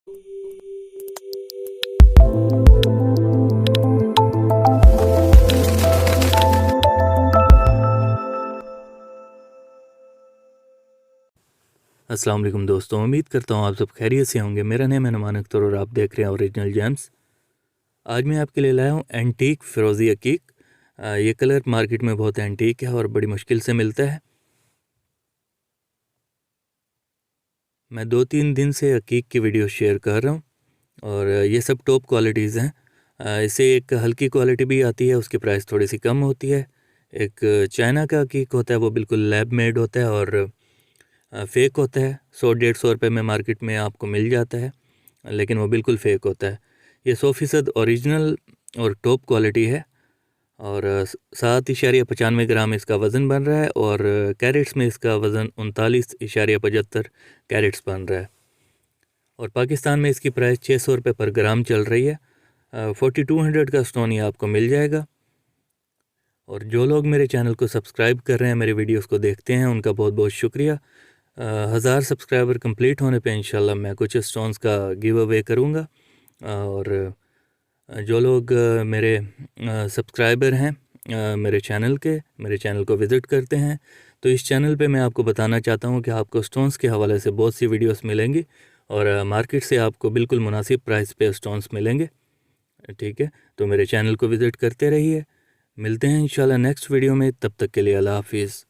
अस्सलाम वालेकुम दोस्तों, उम्मीद करता हूँ आप सब खैरियत से होंगे। मेरा नाम है नुमान अख्तर और आप देख रहे हैं ओरिजिनल जेम्स। आज मैं आपके लिए लाया हूँ एंटीक फ़िरोज़ी अकीक। ये कलर मार्केट में बहुत एंटीक है और बड़ी मुश्किल से मिलता है। मैं 2-3 दिन से अकीक की वीडियो शेयर कर रहा हूँ और ये सब टॉप क्वालिटीज़ हैं। इससे एक हल्की क्वालिटी भी आती है, उसकी प्राइस थोड़ी सी कम होती है। एक चाइना का अकीक होता है, वो बिल्कुल लैब मेड होता है और फ़ेक होता है। 100-150 रुपये में मार्केट में आपको मिल जाता है, लेकिन वो बिल्कुल फ़ेक होता है। ये 100% ओरिजिनल और टॉप क्वालिटी है और 7.95 ग्राम इसका वज़न बन रहा है और कैरेट्स में इसका वज़न 39.75 कैरेट्स बन रहा है और पाकिस्तान में इसकी प्राइस 600 रुपये पर ग्राम चल रही है। 4200 का स्टोन ये आपको मिल जाएगा। और जो लोग मेरे चैनल को सब्सक्राइब कर रहे हैं, मेरे वीडियोस को देखते हैं, उनका बहुत बहुत शुक्रिया। 1000 सब्सक्राइबर कंप्लीट होने पे इंशाल्लाह मैं कुछ स्टोन्स का गिव अवे करूँगा। और जो लोग मेरे सब्सक्राइबर हैं मेरे चैनल को विज़िट करते हैं, तो इस चैनल पे मैं आपको बताना चाहता हूँ कि आपको स्टोन्स के हवाले से बहुत सी वीडियोस मिलेंगी और मार्केट से आपको बिल्कुल मुनासिब प्राइस पे स्टोन्स मिलेंगे। ठीक है, तो मेरे चैनल को विज़िट करते रहिए। मिलते हैं इंशाल्लाह नेक्स्ट वीडियो में, तब तक के लिए अल्लाह हाफिज़।